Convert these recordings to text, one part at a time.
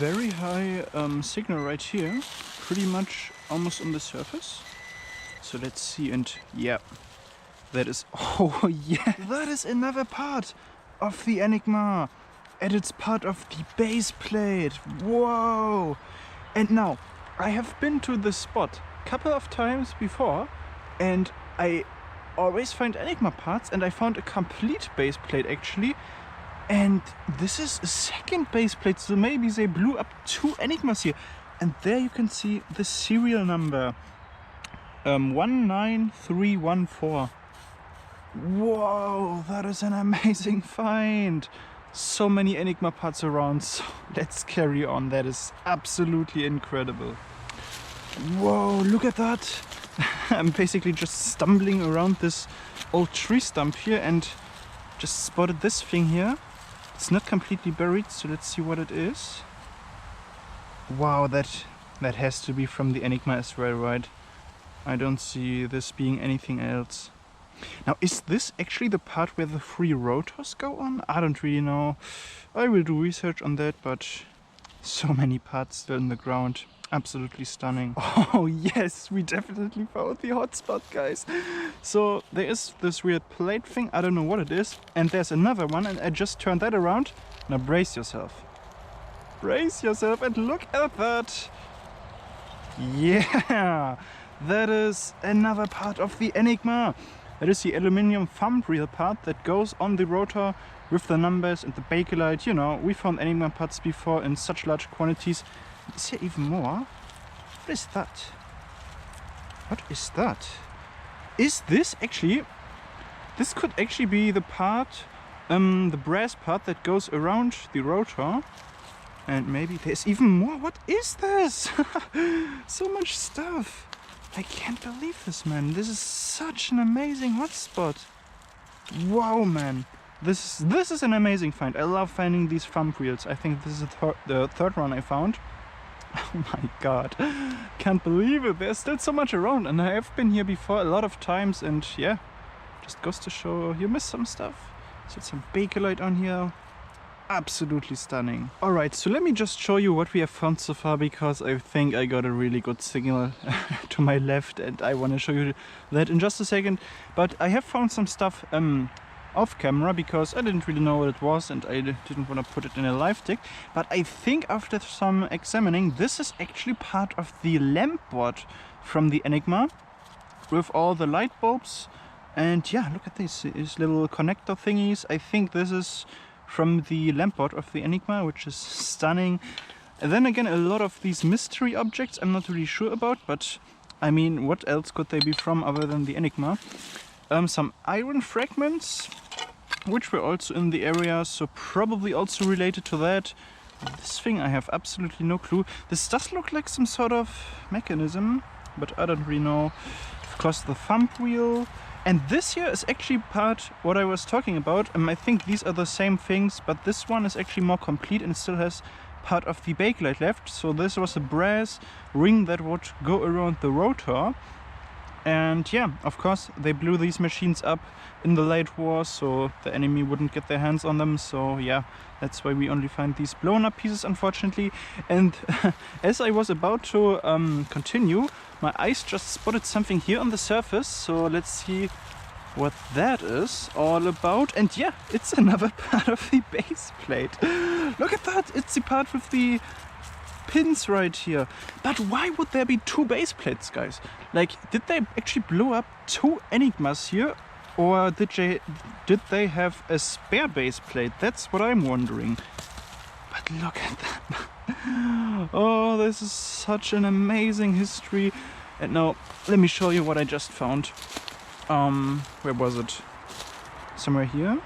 very high signal right here, pretty much almost on the surface. So let's see, and yeah, that is, oh yeah, that is another part of the Enigma, and it's part of the base plate. Whoa! And now, I have been to this spot a couple of times before, and I always find Enigma parts, and I found a complete base plate actually. And this is a second base plate, so maybe they blew up 2 Enigmas here. And there you can see the serial number, 19314. Whoa, that is an amazing find. So many Enigma parts around, so let's carry on. That is absolutely incredible. Whoa, look at that. I'm basically just stumbling around this old tree stump here and just spotted this thing here. It's not completely buried, so let's see what it is. Wow, that has to be from the Enigma as well, right? I don't see this being anything else. Now, is this actually the part where the 3 rotors go on? I don't really know. I will do research on that, but so many parts still in the ground. Absolutely stunning. Oh yes, we definitely found the hotspot, guys. So there is this weird plate thing, I don't know what it is. And there's another one, and I just turned that around. Now brace yourself. Brace yourself and look at that. Yeah, that is another part of the Enigma. That is the aluminium thumb reel part that goes on the rotor with the numbers and the bakelite. You know, we found Enigma parts before in such large quantities. Is there even more? What is that? What is that? Is this actually... This could actually be the part, the brass part that goes around the rotor. And maybe there's even more. What is this? So much stuff. I can't believe this, man. This is such an amazing hotspot. Wow, man. This is an amazing find. I love finding these thumb reels. I think this is the third one I found. Oh my god. Can't believe it. There's still so much around, and I have been here before a lot of times, and yeah, just goes to show you miss some stuff. So some bakelite on here. Absolutely stunning. Alright, so let me just show you what we have found so far, because I think I got a really good signal to my left, and I want to show you that in just a second. But I have found some stuff off camera, because I didn't really know what it was and I didn't want to put it in a live tick. But I think after some examining, this is actually part of the lamp board from the Enigma, with all the light bulbs. And yeah, look at these little connector thingies. I think this is from the lamp board of the Enigma, which is stunning. And then again, a lot of these mystery objects I'm not really sure about, but I mean, what else could they be from other than the Enigma? Some iron fragments, which were also in the area, so probably also related to that. This thing I have absolutely no clue. This does look like some sort of mechanism, but I don't really know. Of course, the thumb wheel. And this here is actually part what I was talking about. I think these are the same things, but this one is actually more complete and still has part of the bakelite left. So this was a brass ring that would go around the rotor. And yeah, of course, they blew these machines up in the late war, so the enemy wouldn't get their hands on them. So yeah, that's why we only find these blown up pieces, unfortunately. And as I was about to continue, my eyes just spotted something here on the surface. So let's see what that is all about. And yeah, it's another part of the base plate. Look at that, it's the part with the pins right here. But why would there be 2 base plates, guys? Like, did they actually blow up 2 Enigmas here, or did they have a spare base plate? That's what I'm wondering. But look at that. Oh, this is such an amazing history. And now let me show you what I just found. Where was it? Somewhere here?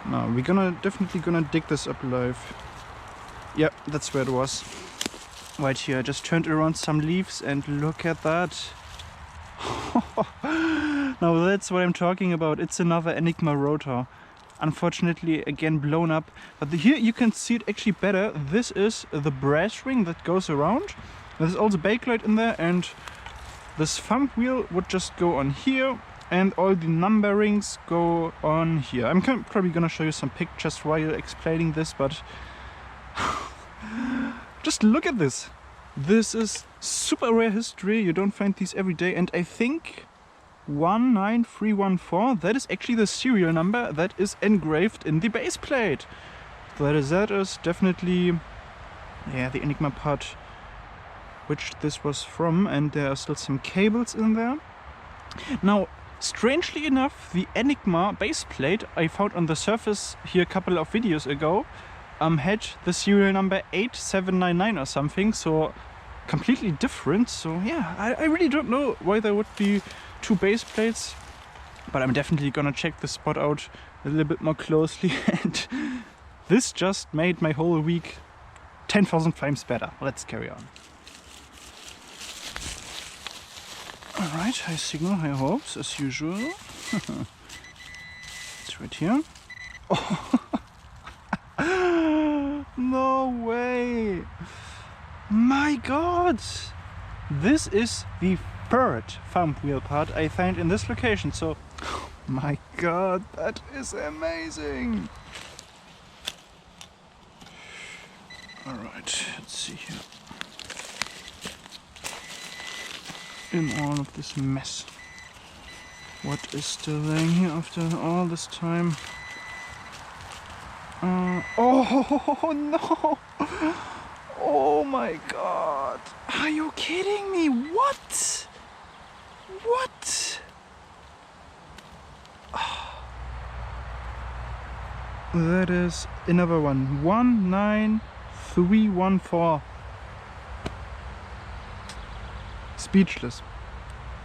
No, we're definitely gonna dig this up live. Yeah, that's where it was. Right here, I just turned around some leaves and look at that. Now that's what I'm talking about. It's another Enigma rotor. Unfortunately, again blown up. But here you can see it actually better. This is the brass ring that goes around. There's also bakelite in there, and this thumb wheel would just go on here, and all the numberings go on here. I'm probably gonna show you some pictures while explaining this, but Just look at this. This is super rare history. You don't find these every day. And I think 19314, that is actually the serial number that is engraved in the base plate. That is definitely, yeah, the Enigma part which this was from, and there are still some cables in there. Now, strangely enough, the Enigma base plate I found on the surface here a couple of videos ago had the serial number 8799 or something, so completely different. So yeah, I really don't know why there would be two base plates, but I'm definitely gonna check the spot out a little bit more closely, and this just made my whole week 10,000 times better. Let's carry on. Alright, high signal, high hopes, as usual. It's right here. Oh. No way! My god! This is the third thumb wheel part I find in this location, so... Oh my god, that is amazing! Alright, let's see here. In all of this mess. What is still laying here after all this time? Oh no! Oh my god! Are you kidding me? What? What? That is another one. 19314. Speechless.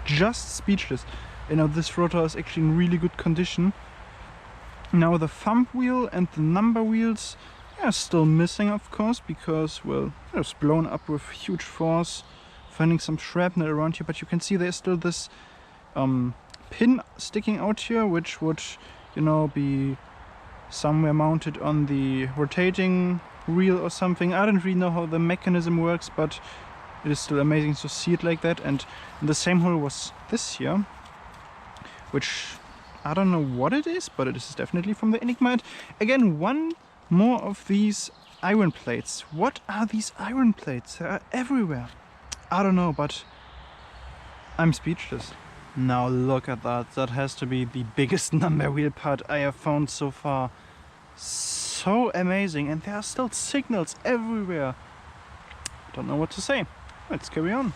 Just speechless. You know, this rotor is actually in really good condition. Now the thumb wheel and the number wheels are still missing, of course, because, well, it was blown up with huge force, finding some shrapnel around here, but you can see there's still this pin sticking out here, which would, you know, be somewhere mounted on the rotating reel or something. I don't really know how the mechanism works, but it is still amazing to see it like that. And in the same hole was this here, which I don't know what it is, but it is definitely from the Enigma. And again, one more of these iron plates. What are these iron plates? They are everywhere. I don't know, but I'm speechless. Now look at that. That has to be the biggest number wheel part I have found so far. So amazing. And there are still signals everywhere. Don't know what to say. Let's carry on.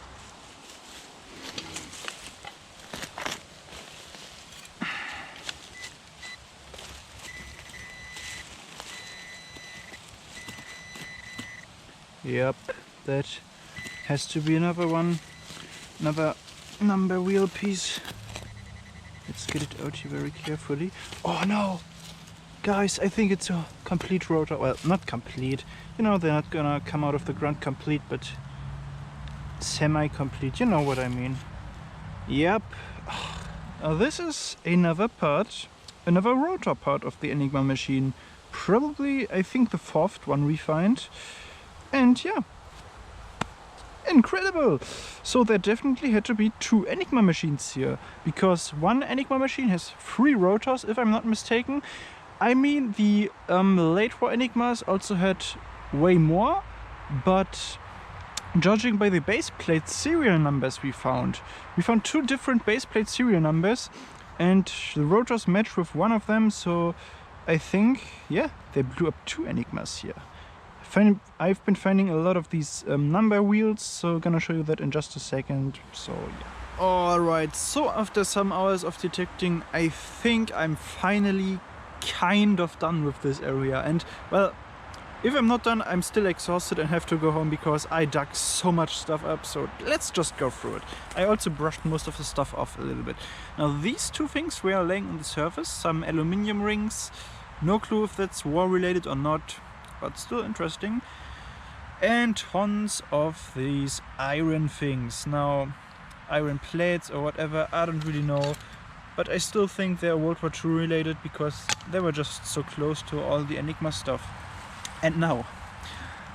Yep, that has to be another one. Another number wheel piece. Let's get it out here very carefully. Oh no! Guys, I think it's a complete rotor. Well, not complete. You know, they're not gonna come out of the ground complete, but semi-complete. You know what I mean. Yep. This is another part, another rotor part of the Enigma machine. Probably, I think, the fourth one we find. And yeah, incredible! So there definitely had to be two Enigma machines here, because one Enigma machine has 3 rotors, if I'm not mistaken. I mean, the late war Enigmas also had way more, but judging by the base plate serial numbers we found 2 different base plate serial numbers, and the rotors match with one of them, so I think, yeah, they blew up 2 Enigmas here. I've been finding a lot of these number wheels, so I'm gonna show you that in just a second. So yeah. Alright, so after some hours of detecting, I think I'm finally kind of done with this area. And well, if I'm not done, I'm still exhausted and have to go home because I dug so much stuff up. So let's just go through it. I also brushed most of the stuff off a little bit. Now these 2 things were laying on the surface, some aluminium rings. No clue if that's war related or not, but still interesting. And tons of these iron things. Now, iron plates or whatever, I don't really know, but I still think they're World War II related because they were just so close to all the Enigma stuff. And now,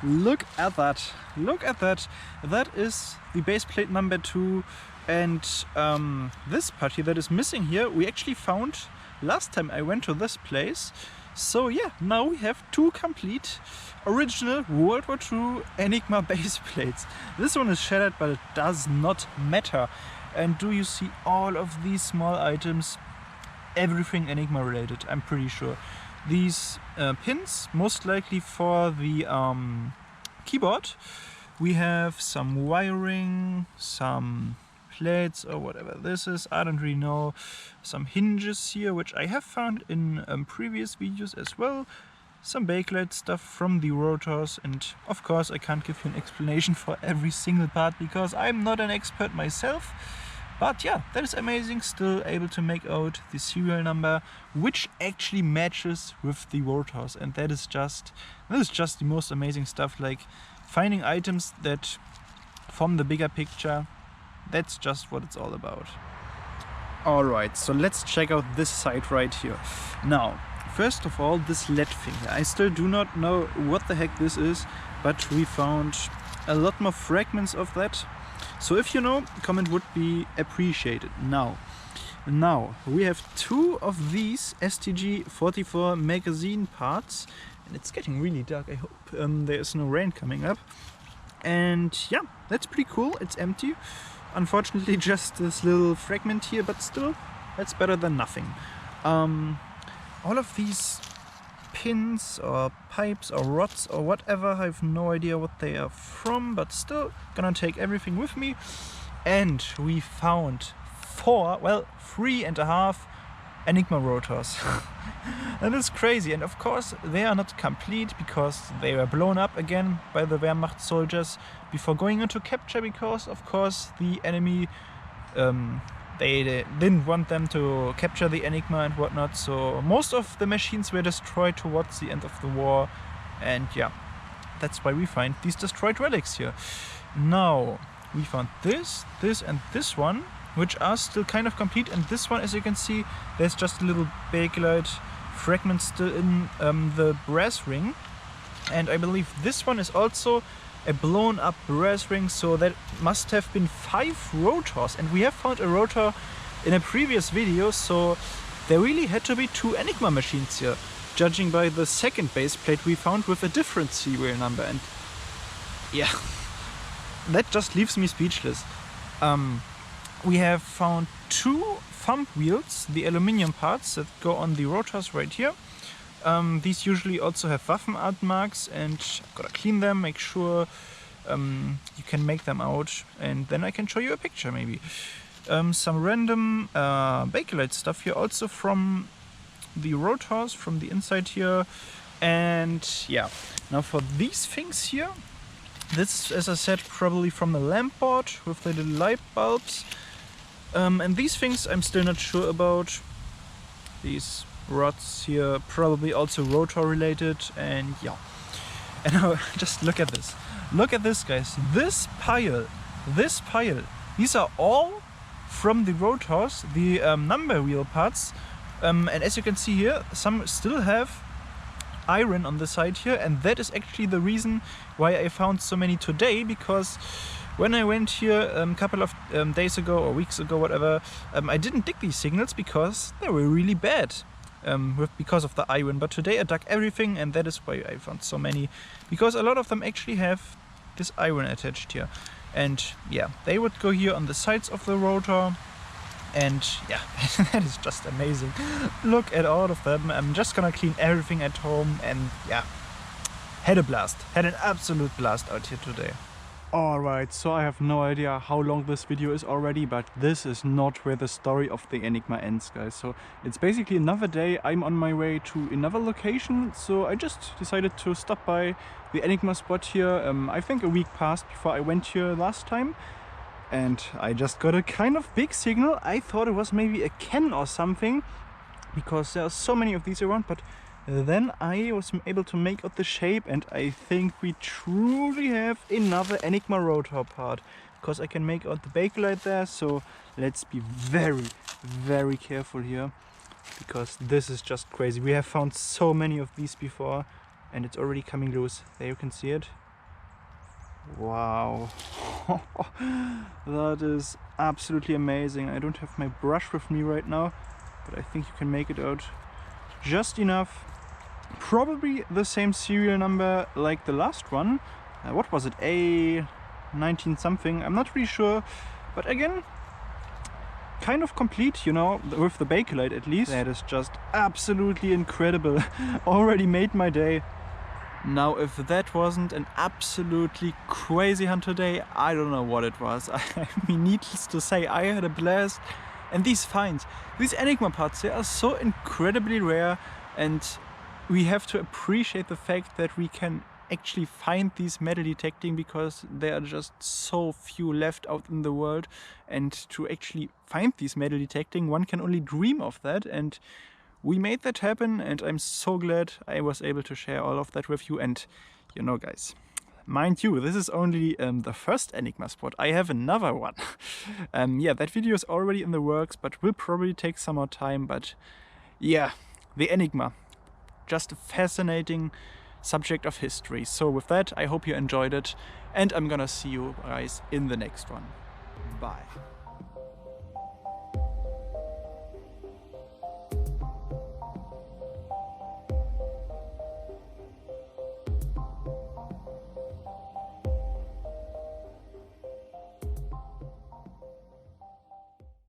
look at that. Look at that. That is the base plate number 2, and this part here that is missing here, we actually found last time I went to this place. So yeah, now we have 2 complete original World War II Enigma base plates. This one is shattered, but it does not matter. And do you see all of these small items? Everything Enigma related, I'm pretty sure. These pins, most likely for the keyboard. We have some wiring, some plates or whatever this is, I don't really know. Some hinges here, which I have found in previous videos as well. Some bakelite stuff from the rotors, and of course I can't give you an explanation for every single part because I'm not an expert myself. But yeah, that is amazing, still able to make out the serial number, which actually matches with the rotors, and that is just the most amazing stuff, like finding items that from the bigger picture. That's just what it's all about. Alright, so let's check out this side right here. Now, first of all, this LED finger. I still do not know what the heck this is, but we found a lot more fragments of that. So if you know, comment would be appreciated. Now we have 2 of these STG-44 magazine parts, and it's getting really dark. I hope there's no rain coming up. And yeah, that's pretty cool. It's empty. Unfortunately, just this little fragment here, but still, that's better than nothing. All of these pins or pipes or rods or whatever, I have no idea what they are from, but still gonna take everything with me. And we found 3.5 Enigma rotors. That is crazy, and of course they are not complete because they were blown up again by the Wehrmacht soldiers before going into capture, because of course the enemy they didn't want them to capture the Enigma and whatnot, so most of the machines were destroyed towards the end of the war. And yeah, that's why we find these destroyed relics here. Now we found this and this one, which are still kind of complete, and this one, as you can see, there's just a little bakelite fragment still in the brass ring, and I believe this one is also a blown up brass ring, so that must have been 5 rotors, and we have found a rotor in a previous video, so there really had to be 2 Enigma machines here, judging by the second base plate we found with a different serial number. And yeah, that just leaves me speechless. We have found 2 thumb wheels, the aluminium parts that go on the rotors right here. These usually also have Waffenart marks, and I've gotta clean them, make sure you can make them out, and then I can show you a picture maybe. Some random bakelite stuff here also from the rotors, from the inside here. And yeah, now for these things here, this, as I said, probably from the lamp board with the little light bulbs. And these things I'm still not sure about. These rods here probably also rotor related, and yeah. And now just look at this. Look at this, guys. This pile, these are all from the rotors, the number wheel parts. And as you can see here, some still have iron on the side here, and that is actually the reason why I found so many today, because when I went here a couple of days ago or weeks ago, whatever, I didn't dig these signals because they were really bad because of the iron. But today I dug everything, and that is why I found so many, because a lot of them actually have this iron attached here. And yeah, they would go here on the sides of the rotor. And yeah, that is just amazing. Look at all of them. I'm just gonna clean everything at home, and yeah, had an absolute blast out here today. Alright, so I have no idea how long this video is already, but this is not where the story of the Enigma ends, guys. So it's basically another day. I'm on my way to another location, so I just decided to stop by the Enigma Spot here. I think a week passed before I went here last time, and I just got a kind of big signal. I thought it was maybe a can or something, because there are so many of these around, but then I was able to make out the shape, and I think we truly have another Enigma rotor part, because I can make out the bakelite there. So let's be very, very careful here, because this is just crazy. We have found so many of these before, and it's already coming loose. There you can see it. Wow. That is absolutely amazing. I don't have my brush with me right now, but I think you can make it out just enough Probably the same serial number like the last one. What was it? A19 something. I'm not really sure. But again, kind of complete, you know, with the Bakelite at least. That is just absolutely incredible. Already made my day. Now, if that wasn't an absolutely crazy hunt today, I don't know what it was. I mean, needless to say, I had a blast. And these finds, these Enigma parts, they are so incredibly rare, and we have to appreciate the fact that we can actually find these metal detecting, because there are just so few left out in the world. And to actually find these metal detecting, one can only dream of that, and we made that happen, and I'm so glad I was able to share all of that with you. And you know, guys, mind you, this is only the first Enigma spot. I have another one. Yeah, that video is already in the works, but will probably take some more time. But yeah, the Enigma, just a fascinating subject of history. So with that, I hope you enjoyed it, and I'm gonna see you guys in the next one. Bye.